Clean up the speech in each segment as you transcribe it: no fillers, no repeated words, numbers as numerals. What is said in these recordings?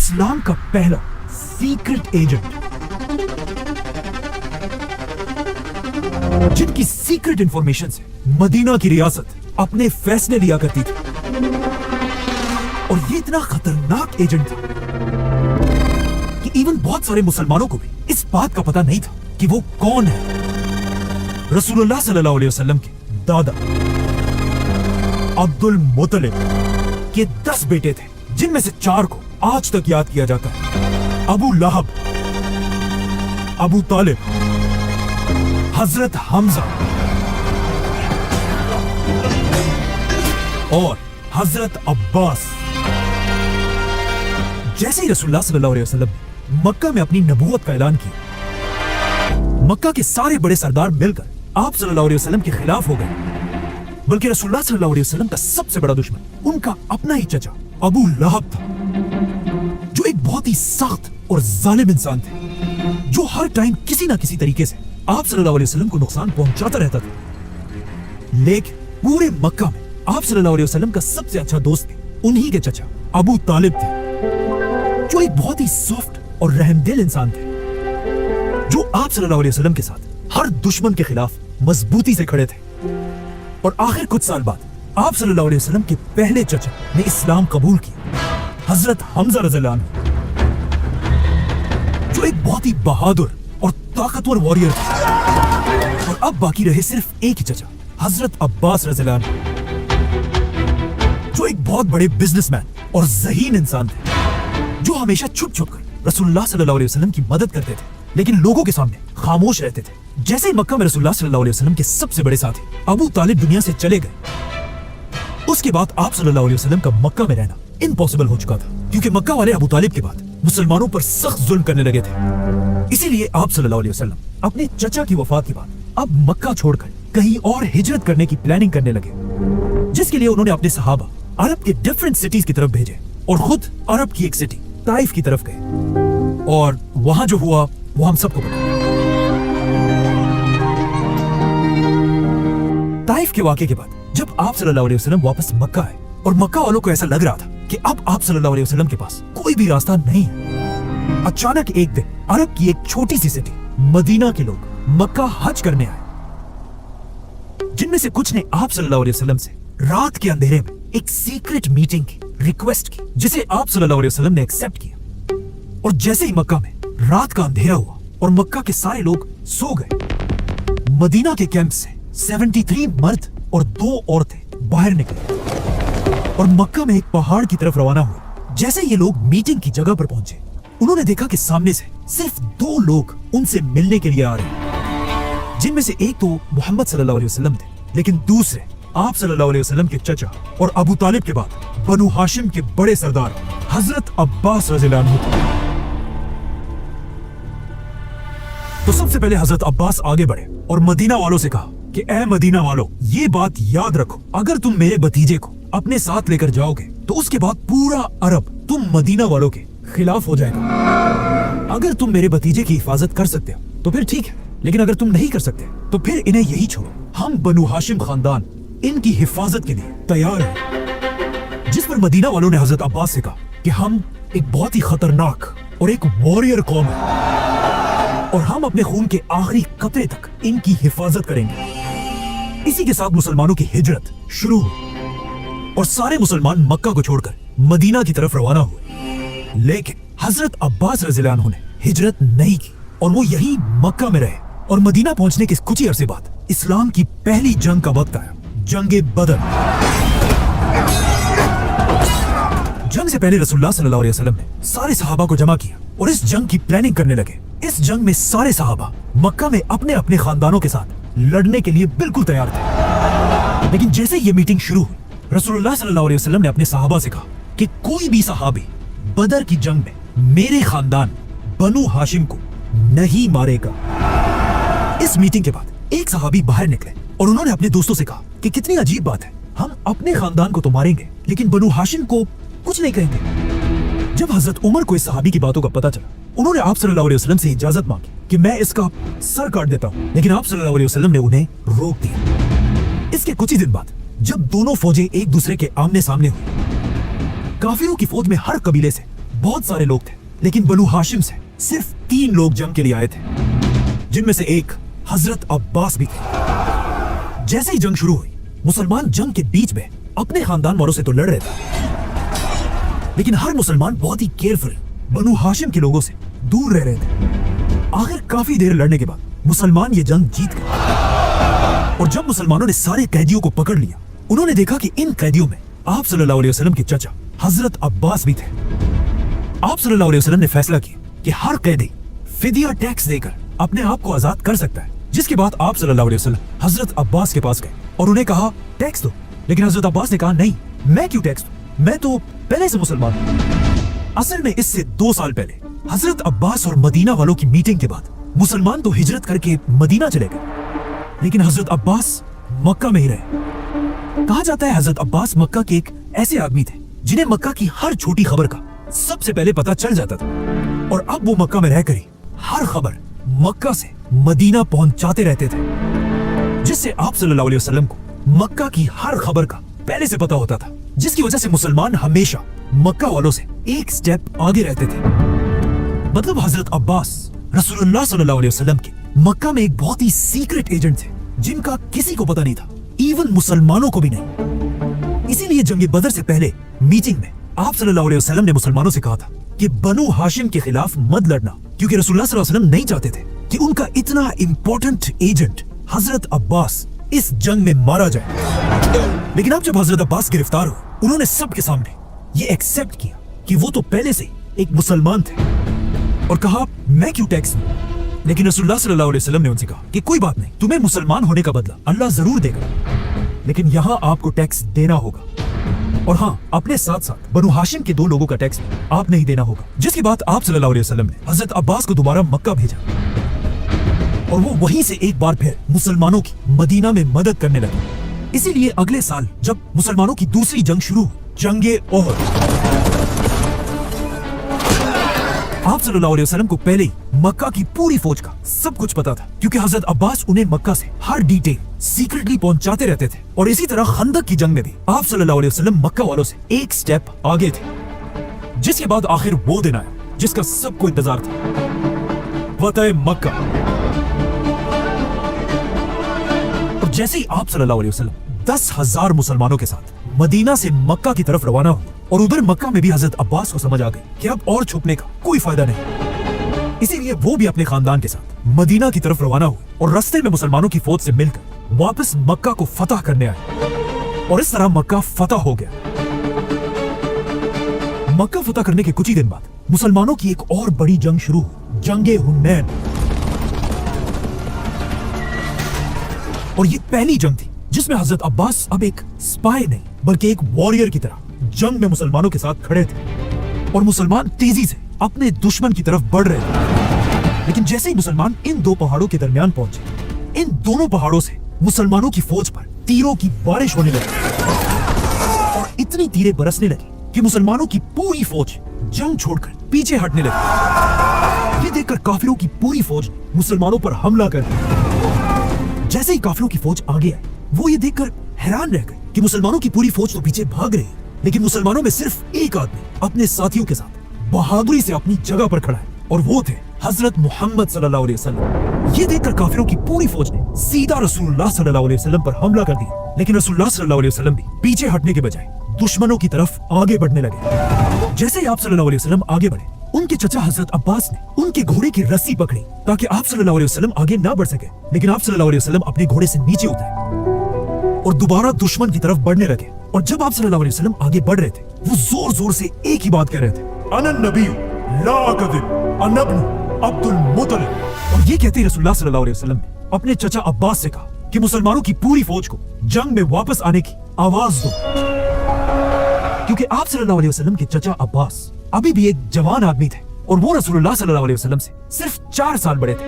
اسلام کا پہلا secret agent جن کی سیکرٹ انفارمیشن سے مدینہ کی ریاست اپنے فیصلے لیا کرتی تھی، اور یہ اتنا خطرناک ایجنٹ تھا کہ ایون بہت سارے مسلمانوں کو بھی اس بات کا پتہ نہیں تھا کہ وہ کون ہے۔ رسول اللہ صلی اللہ علیہ وسلم کے دادا عبد المطلب کے 10 بیٹے تھے، جن میں سے 4 کو آج تک یاد کیا جاتا ہے: ابو لہب، ابو طالب، حضرت حمزہ اور حضرت عباس۔ جیسے ہی رسول اللہ صلی اللہ علیہ وسلم نے مکہ میں اپنی نبوت کا اعلان کیا، مکہ کے سارے بڑے سردار مل کر آپ صلی اللہ علیہ وسلم کے خلاف ہو گئے، بلکہ رسول اللہ صلی اللہ علیہ وسلم کا سب سے بڑا دشمن ان کا اپنا ہی چچا ابو لہب تھا، جو ایک بہت ہی سخت اور ظالم انسان تھے، جو ہر ٹائم کسی نہ کسی طریقے سے آپ صلی اللہ علیہ وسلم کو نقصان پہنچاتا رہتا تھا۔ لیکن پورے مکہ میں آپ صلی اللہ علیہ وسلم کا سب سے اچھا دوست بھی انہی کے چچا ابو طالب تھے، جو ایک بہت ہی سافٹ اور رحم دل انسان تھے، جو آپ صلی اللہ علیہ وسلم کے ساتھ ہر دشمن کے خلاف مضبوطی سے کھڑے تھے۔ اور آخر کچھ سال بعد آپ صلی اللہ علیہ وسلم کے پہلے چچا نے اسلام قبول کیا، حضرت حمزہ رضی اللہ عنہ، جو ایک بہت ہی بہادر اور طاقتور واریر تھا۔ اور اب باقی رہے صرف ایک ہی چچا، حضرت عباس رضی اللہ عنہ، جو ایک بہت بڑے بزنس مین اور ذہین انسان تھے، جو ہمیشہ چھپ چھپ کر رسول اللہ صلی اللہ علیہ وسلم کی مدد کرتے تھے، لیکن لوگوں کے سامنے خاموش رہتے تھے۔ جیسے ہی مکہ میں رسول اللہ صلی اللہ علیہ وسلم کے سب سے بڑے ساتھی ابو طالب دنیا سے چلے گئے، اس کے بعد آپ صلی اللہ علیہ وسلم کا مکہ میں رہنا امپاسبل ہو چکا تھا، کیونکہ مکہ والے ابو طالب کے بعد مسلمانوں پر سخت ظلم کرنے لگے تھے۔ اسی لیے آپ صلی اللہ علیہ وسلم اپنے چچا کی وفات کے بعد اب مکہ چھوڑ کر کہیں اور ہجرت کرنے کی پلاننگ کرنے لگے، جس کے لیے انہوں نے اپنے صحابہ عرب کے ڈیفرنٹ سٹیز کی طرف بھیجے، اور خود عرب کی ایک سٹی طائف کی طرف گئے، اور وہاں جو ہوا وہ ہم سب کو پتا۔ طائف کے واقعے کے بعد جب آپ صلی اللہ علیہ وسلم واپس مکہ آئے، اور مکہ والوں کو ایسا لگ رہا تھا کہ اب آپ صلی اللہ علیہ وسلم کے پاس کوئی بھی راستہ نہیں ہے، اچانک ایک دن عرب کی ایک چھوٹی سی سٹی مدینہ کے لوگ مکہ حج کرنے آئے، جن میں سے کچھ نے آپ صلی اللہ علیہ وسلم سے رات کے اندھیرے میں ایک سیکرٹ میٹنگ کی ریکویسٹ کی، جسے آپ صلی اللہ علیہ وسلم نے ایکسپٹ کیا۔ اور جیسے ہی مکہ میں رات کا اندھیرا ہوا اور مکہ کے سارے لوگ سو گئے، مدینہ کے کیمپ سے 73 مرد اور 2 عورتیں باہر نکلے اور مکہ میں ایک پہاڑ کی طرف روانہ ہوئے۔ جیسے یہ لوگ میٹنگ کی جگہ پر پہنچے، انہوں نے دیکھا کہ سامنے سے صرف 2 لوگ ان سے ملنے کے لیے آ رہے ہیں، جن میں سے ایک تو محمد صلی اللہ علیہ وسلم تھے، لیکن دوسرے آپ صلی اللہ علیہ وسلم کے چچا اور ابو طالب کے بعد بنو ہاشم کے بڑے سردار حضرت عباس رضی اللہ عنہ تھے۔ تو سب سے پہلے حضرت عباس آگے بڑھے اور مدینہ والوں سے کہا کہ اے مدینہ والوں، یہ بات یاد رکھو، اگر تم میرے بھتیجے کو اپنے ساتھ لے کر جاؤ گے تو اس کے بعد پورا عرب تم مدینہ والوں کے خلاف ہو جائے گا۔ اگر تم میرے بھتیجے کی حفاظت کر سکتے ہو تو پھر ٹھیک ہے، لیکن اگر تم نہیں کر سکتے تو پھر انہیں یہی چھوڑو، ہم بنو ہاشم خاندان ان کی حفاظت کے لیے تیار ہیں۔ جس پر مدینہ والوں نے حضرت عباس سے کہا کہ ہم ایک بہت ہی خطرناک اور ایک واریر قوم ہے، اور ہم اپنے خون کے آخری قطرے تک ان کی حفاظت کریں گے۔ اسی کے ساتھ مسلمانوں کی ہجرت شروع ہوئی، اور سارے مسلمان مکہ کو چھوڑ کر مدینہ کی طرف روانہ ہوئے۔ لیکن حضرت عباس رضی اللہ عنہ نے ہجرت نہیں کی، اور وہ یہی مکہ میں رہے۔ اور مدینہ پہنچنے کے کچھ ہی عرصے بعد اسلام کی پہلی جنگ کا وقت آیا، جنگ بدر۔ جنگ سے پہلے رسول اللہ صلی اللہ علیہ وسلم نے سارے صحابہ کو جمع کیا اور اس جنگ کی پلاننگ کرنے لگے۔ اس جنگ میں سارے صحابہ مکہ میں اپنے اپنے خاندانوں کے ساتھ لڑنے کے لیے بالکل تیار تھے، لیکن جیسے یہ میٹنگ شروع ہوئی، رسول اللہ صلی اللہ علیہ وسلم نے اپنے صحابہ سے کہا کہ کوئی بھی صحابی بدر کی جنگ میں میرے خاندان بنو ہاشم کو نہیں مارے گا۔ اس میٹنگ کے بعد ایک صحابی باہر نکلے اور انہوں نے اپنے دوستوں سے کہا کہ کتنی عجیب بات ہے، ہم اپنے خاندان کو تو ماریں گے لیکن بنو ہاشم کو کچھ نہیں کہیں گے۔ جب حضرت عمر کو اس صحابی کی باتوں کا پتہ چلا، انہوں نے آپ صلی اللہ علیہ وسلم سے اجازت مانگی کہ میں اس کا سر کاٹ دیتا ہوں، لیکن آپ صلی اللہ علیہ وسلم نے انہیں روک دیا۔ اس کے کچھ ہی دن بعد جب دونوں فوجیں ایک دوسرے کے آمنے سامنے ہوئی، کافروں کی فوج میں ہر قبیلے سے बहुत सारे लोग थे, लेकिन बनु हाशिम से सिर्फ 3 लोग जंग के लिए आए थे, जिनमें से एक हजरत अब्बास भी थे। जैसे ही जंग शुरू हुई, मुसलमान जंग के बीच में अपने खानदान वालों से तो लड़ रहे थे, लेकिन हर मुसलमान बहुत ही केयरफुल बनु हाशिम के लोगों से दूर रह रहे थे। आखिर काफी देर लड़ने के बाद मुसलमान ये जंग जीत गए। और जब मुसलमानों ने सारे कैदियों को पकड़ लिया, उन्होंने देखा कि इन कैदियों में आप सल्लल्लाहु अलैहि वसल्लम के चाचा हजरत अब्बास भी थे। आप सल्लल्लाहु अलैहि वसल्लम ने फैसला किया कि हर कैदी फिदिया टैक्स देकर अपने आप को आजाद कर सकता है। जिसके बाद आप सल्लल्लाहु अलैहि वसल्लम हजरत अब्बास के पास गए और उन्हें कहा टैक्स दो, लेकिन हजरत अब्बास ने कहा नहीं, मैं क्यों टैक्स दूं, मैं तो पहले से मुसलमान हूं। असल में इससे 2 साल पहले हजरत अब्बास और मदीना वालों की मीटिंग के बाद मुसलमान तो हिजरत करके मदीना चले गए, लेकिन हजरत अब्बास मक्का में ही रहे। कहा जाता है हजरत अब्बास मक्का के एक ऐसे आदमी थे जिन्हें मक्का की हर छोटी खबर का सबसे पहले पता चल जाता था, और अब वो मक्का में रहकर ही हर खबर मक्का से मदीना पहुंचाते रहते थे, जिससे आप सल्लल्लाहु अलैहि वसल्लम को मक्का की हर खबर का पहले से पता होता था, जिसकी वजह से मुसलमान हमेशा मक्का वालों से एक स्टेप आगे रहते थे। मतलब हजरत अब्बास रसूलुल्लाह सल्लल्लाहु अलैहि वसल्लम के मक्का में एक बहुत ही सीक्रेट एजेंट थे, जिनका किसी को पता नहीं था, इवन मुसलमानों को भी नहीं। इसीलिए जंग बदर से पहले मीटिंग में आप सल्लल्लाहु अलैहि वसल्लम ने मुसलमानों से कहा था कि बनु हाशिम के खिलाफ मत लड़ना, क्योंकि रसूलुल्लाह सल्लल्लाहु अलैहि वसल्लम नहीं चाहते थे कि उनका इतना इंपॉर्टेंट एजेंट हजरत अब्बास इस जंग में मारा जाए। लेकिन अब जब हजरत अब्बास गिरफ्तार हुए, उन्होंने सबके सामने ये एक्सेप्ट किया कि वो तो पहले से ही एक मुसलमान थे, और कहा मैं क्यों टैक्स दूं। लेकिन रसूलुल्लाह सल्लल्लाहु अलैहि वसल्लम ने उनसे कहा कि कोई बात नहीं, तुम्हें मुसलमान होने का बदला अल्लाह जरूर देगा, लेकिन यहाँ आपको टैक्स देना होगा, और हाँ, अपने साथ साथ बनु हाशिम के 2 लोगों का टैक्स आपने ही देना होगा। जिसके बाद आप सल्लल्लाहु अलैहि वसल्लम ने हजरत अब्बास को दोबारा मक्का भेजा, और वो वहीं से एक बार फिर मुसलमानों की मदीना में मदद करने लगे। इसीलिए अगले साल जब मुसलमानों की दूसरी जंग शुरू हुई, जंगे ओहद, आप सल्लल्लाहु अलैहि वसल्लम को पहले ही मक्का की पूरी फौज का सब कुछ पता था, क्योंकि हजरत अब्बास उन्हें मक्का से हर डिटेल सीक्रेटली पहुंचाते रहते थे। और इसी तरह खंदक की जंग में भी आप सल्लल्लाहु अलैहि वसल्लम मक्का वालों से एक स्टेप आगे थे। जिसके बाद आखिर वो दिन आया जिसका सबको इंतजार था, फतह मक्का। और जैसे ही आप सल्लल्लाहु अलैहि वसल्लम 10,000 मुसलमानों के साथ मदीना से मक्का की तरफ रवाना हुए, और उधर मक्का में भी हजरत अब्बास को समझ आ गई कि अब और छुपने का कोई फायदा नहीं। इसीलिए वो भी अपने खानदान के साथ मदीना की तरफ रवाना हुए, और रास्ते में मुसलमानों की फौज से मिलकर वापस मक्का को फतह करने आए, और इस तरह मक्का फतह हो गया। मक्का फतह करने के कुछ ही दिन बाद मुसलमानों की एक और बड़ी जंग शुरू हुई, जंगे हुनैन। और ये पहली जंग थी जिसमें हजरत अब्बास अब एक स्पाई नहीं बल्कि एक वॉरियर की तरह जंग में मुसलमानों के साथ खड़े थे, और मुसलमान तेजी से अपने दुश्मन की तरफ बढ़ रहे थे। लेकिन जैसे ही मुसलमान इन 2 पहाड़ों के दरमियान पहुंचे, इन दोनों पहाड़ों से मुसलमानों की फौज पर तीरों की बारिश होने लगी, और इतनी तीरें बरसने लगी कि मुसलमानों की पूरी फौज जंग छोड़कर पीछे हटने लगी। ये देखकर काफिरों की पूरी फौज मुसलमानों पर हमला कर दी। जैसे ही काफिरों की फौज आगे आई, वो ये देखकर हैरान रह गए कि मुसलमानों की पूरी फौज तो पीछे भाग रही है, लेकिन मुसलमानों में सिर्फ एक आदमी अपने साथियों के साथ बहादुरी से अपनी जगह पर खड़ा है, और वो थे हजरत मोहम्मद सल्लल्लाहु अलैहि वसल्लम। ये देखकर काफिरों की पूरी फौज ने सीधा रसूलुल्लाह सल्लल्लाहु अलैहि वसल्लम पर हमला कर दिया, लेकिन रसूलुल्लाह सल्लल्लाहु अलैहि वसल्लम भी पीछे हटने के बजाय दुश्मनों की तरफ आगे बढ़ने लगे। जैसे ही आप सल्लल्लाहु अलैहि वसल्लम आगे बढ़े, उनके चचा हजरत अब्बास ने उनके घोड़े की रस्सी पकड़ी ताकि आप सल्लल्लाहु अलैहि वसल्लम आगे ना बढ़ सके, लेकिन आप सल्लल्लाहु अलैहि वसल्लम अपने घोड़े से नीचे उतरे और दोबारा दुश्मन की तरफ बढ़ने लगे। और जब आप सल्लल्लाहु अलैहि वसल्लम आगे बढ़ रहे थे, वो जोर जोर से एक ही बात कह रहे थे, अना नबी ला कज़िब अना इब्न अब्दुल मुत्तलिब। और ये कहते ही रसूलुल्लाह सल्लल्लाहु अलैहि वसल्लम ने अपने चचा अब्बास से कहा कि मुसलमानों की पूरी फौज को जंग में वापस आने की आवाज दो, क्योंकि आप सल्लल्लाहु अलैहि वसल्लम के चचा अब्बास अभी भी एक जवान आदमी थे, और वो रसूलुल्लाह सल्लल्लाहु अलैहि वसल्लम से सिर्फ 4 साल बड़े थे।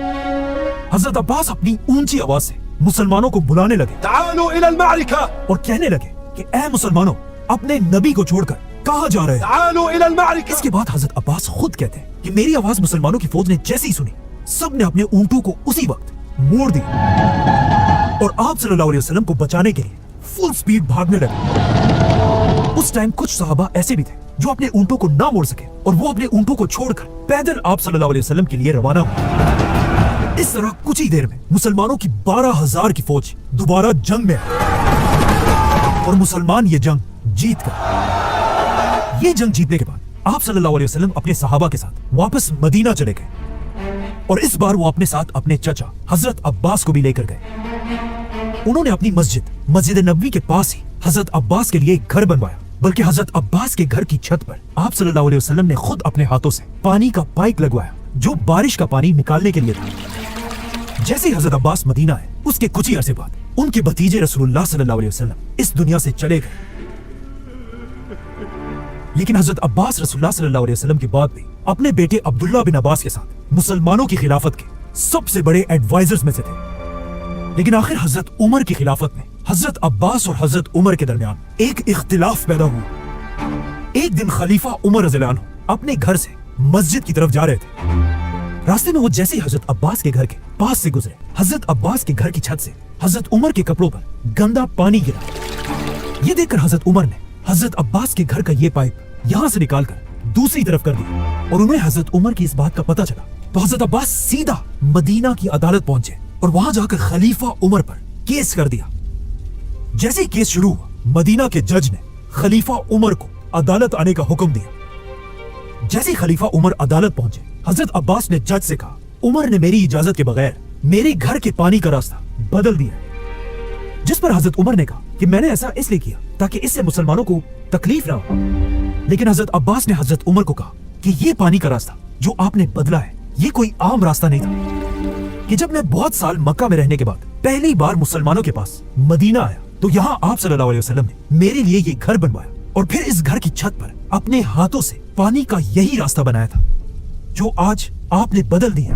हजरत अब्बास अपनी ऊंची आवाज से मुसलमानों को बुलाने लगे, तालू इलल मारिका, और कहने लगे कि ऐ मुसलमानों, अपने नबी को छोड़कर कहां जा रहे हैं? तालू इलल मारिका। इसके बाद हजरत अब्बास खुद कहते हैं कि मेरी आवाज मुसलमानों की फौज ने जैसे ही सुनी, सब ने अपने ऊंटों को उसी वक्त मोड़ दी और आप सल्लल्लाहु अलैहि वसल्लम को बचाने के लिए फुल स्पीड भागने लगे। उस टाइम कुछ सहाबा ऐसे भी थे जो अपने ऊंटों को ना मोड़ सके और वो अपने ऊंटों को छोड़कर पैदल आप सल्लल्लाहु अलैहि वसल्लम के लिए रवाना हुए। इस तरह कुछ ही देर में मुसलमानों की 12,000 की फौज दोबारा जंग में आई और मुसलमान ये जंग जीत गए। ये जंग जीतने के बाद आप सल्लल्लाहु अलैहि वसल्लम अपने सहाबा के साथ वापस मदीना चले गए और इस बार वो अपने साथ अपने चचा हजरत अब्बास को भी लेकर गए। उन्होंने अपनी मस्जिद नबवी के पास ही हजरत अब्बास के लिए एक घर बनवाया, बल्कि हजरत अब्बास के घर की छत पर आप सल्लल्लाहु अलैहि वसल्लम ने खुद अपने हाथों से पानी का पाइप लगवाया जो बारिश का पानी निकालने के लिए था। जैसे ही हजरत अब्बास मदीना आए उसके कुछ ही अरसे बाद उनके भतीजे रसूलुल्लाह सल्लल्लाहु अलैहि वसल्लम इस दुनिया से चले गए। लेकिन हजरत अब्बास रसूलुल्लाह सल्लल्लाहु अलैहि वसल्लम के बाद भी अपने बेटे अब्दुल्ला बिन अब्बास के साथ मुसलमानों की खिलाफत के सबसे बड़े एडवाइजर्स में से थे। लेकिन आखिर हजरत उमर की खिलाफत में हजरत अब्बास और हजरत उमर के दरमियान एक इख्तिलाफ पैदा हुआ। एक दिन खलीफा उमर रज़ियल्लाहु अन्हु अपने घर से मस्जिद की तरफ जा रहे थे। रास्ते में वो जैसे ही हजरत अब्बास के घर के पास से गुजरे, हजरत अब्बास के घर की छत से हजरत उमर के कपड़ों पर गंदा पानी गिरा। ये देखकर हजरत उमर ने हजरत अब्बास के घर का ये पाइप यहाँ से निकालकर दूसरी तरफ कर दिया और उन्हें हजरत उमर की इस बात का पता चला तो हजरत अब्बास सीधा मदीना की अदालत पहुंचे और वहां जाकर खलीफा उमर पर केस कर दिया। जैसे ही केस शुरू हुआ, मदीना के जज ने खलीफा उमर को अदालत आने का हुक्म दिया। जैसे ही खलीफा उमर अदालत पहुंचे, हजरत अब्बास ने जज से कहा, उमर ने मेरी इजाजत के बगैर मेरे घर के पानी का रास्ता बदल दिया। जिस पर हजरत उमर ने कहा कि मैंने ऐसा इसलिए किया ताकि इससे मुसलमानों को तकलीफ ना हो। लेकिन हजरत अब्बास ने हजरत उमर को कहा कि ये पानी का रास्ता जो आपने बदला है ये कोई आम रास्ता नहीं था। कि जब मैं बहुत साल मक्का में रहने के बाद पहली बार मुसलमानों के पास मदीना आया तो यहाँ आप सल्लल्लाहु अलैहि वसल्लम ने मेरे लिए ये घर बनवाया और फिर इस घर की छत पर अपने हाथों से पानी का यही रास्ता बनाया था जो आज आपने बदल दिया।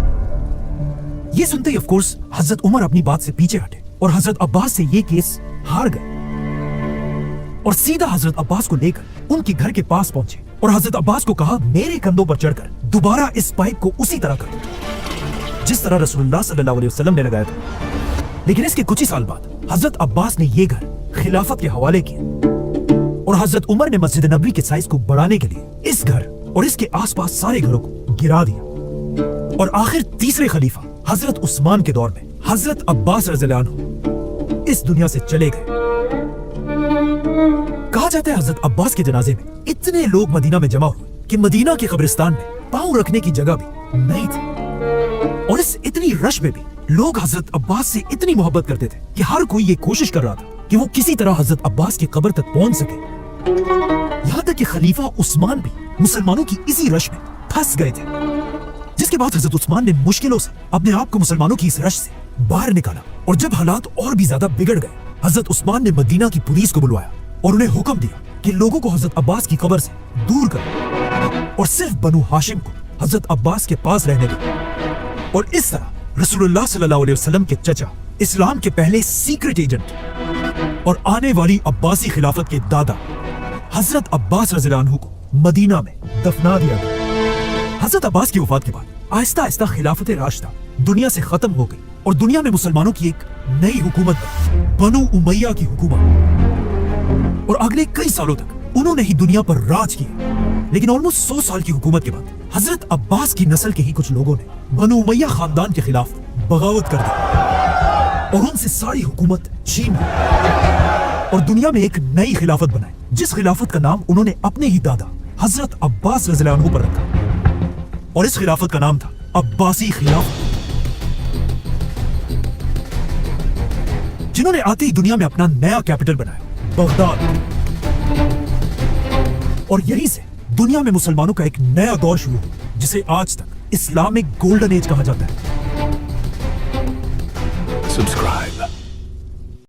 ये सुनते ही ऑफ कोर्स हजरत उमर अपनी बात से पीछे हटे और हजरत अब्बास से ये केस हार गए और सीधा हजरत अब्बास को लेकर उनके घर के पास पहुंचे और हजरत अब्बास को कहा, मेरे कंधों पर चढ़कर दोबारा इस पाइप को उसी तरह कर जिस तरह रसूलुल्लाह सल्लल्लाहु अलैहि वसल्लम ने लगाया था। लेकिन इसके कुछ ही साल बाद हजरत अब्बास ने ये घर खिलाफत के हवाले किया और हजरत उमर ने मस्जिद नबवी के साइज को बढ़ाने के लिए इस घर और इसके आसपास सारे घरों को गिरा दिया। और आखिर तीसरे खलीफा हजरत उस्मान के दौर में हजरत अब्बास रज़ियल्लाहु अन्हु इस दुनिया से चले गए। कहा जाता है हजरत अब्बास के जनाजे में इतने लोग मदीना में जमा हुए कि मदीना के कब्रिस्तान में पांव रखने की जगह भी नहीं थी। और इस इतनी रश में भी लोग हजरत अब्बास से इतनी मोहब्बत करते थे कि हर कोई ये कोशिश कर रहा था कि वो किसी तरह हजरत अब्बास की कब्र तक पहुंच सके। यहाँ तक कि खलीफा उस्मान भी मुसलमानों की इसी रश में फंस गए थे, जिसके बाद हजरत उस्मान ने मुश्किलों से अपने आप को मुसलमानों की इस रश से बाहर निकाला। और जब हालात और भी ज्यादा बिगड़ गए, हजरत उस्मान ने मदीना की पुलिस को बुलवाया और उन्हें हुक्म दिया कि लोगों को हजरत अब्बास की कब्र से दूर करो और सिर्फ बनु हाशिम को हजरत अब्बास के पास रहने दो। और इस तरह रसूलुल्लाह सल्लल्लाहु अलैहि वसल्लम के चचा, इस्लाम के पहले सीक्रेट एजेंट और आने वाली अब्बासी खिलाफत के दादा हजरत अब्बास रज़ियल्लाहु अन्हु को मदीना में दफना दिया गया। हजरत अब्बास की वफात के बाद आहिस्ता आहिस्ता खिलाफत राशिदा दुनिया से खत्म हो गई और दुनिया में मुसलमानों की एक नई हुकूमत बनी, बनु उमैया की हुकूमत। और अगले कई सालों तक उन्होंने ही दुनिया पर राज किया। लेकिन ऑलमोस्ट 100 साल की हुकूमत के बाद हजरत अब्बास की नस्ल के ही कुछ लोगों ने बनु उमैया खानदान के खिलाफ बगावत कर दी और उनसे सारी हुकूमत छीन ली और दुनिया में एक नई खिलाफत बनाई, जिस खिलाफत का नाम उन्होंने अपने ही दादा हजरत अब्बास रज़ियल्लाहु अन्हु पर रखा और इस खिलाफत का नाम था अब्बासी खिलाफत, जिन्होंने आते ही दुनिया में अपना नया कैपिटल बनाया, बगदाद। और यहीं से दुनिया में मुसलमानों का एक नया दौर शुरू हुआ जिसे आज तक इस्लामिक गोल्डन एज कहा जाता है। सब्सक्राइब।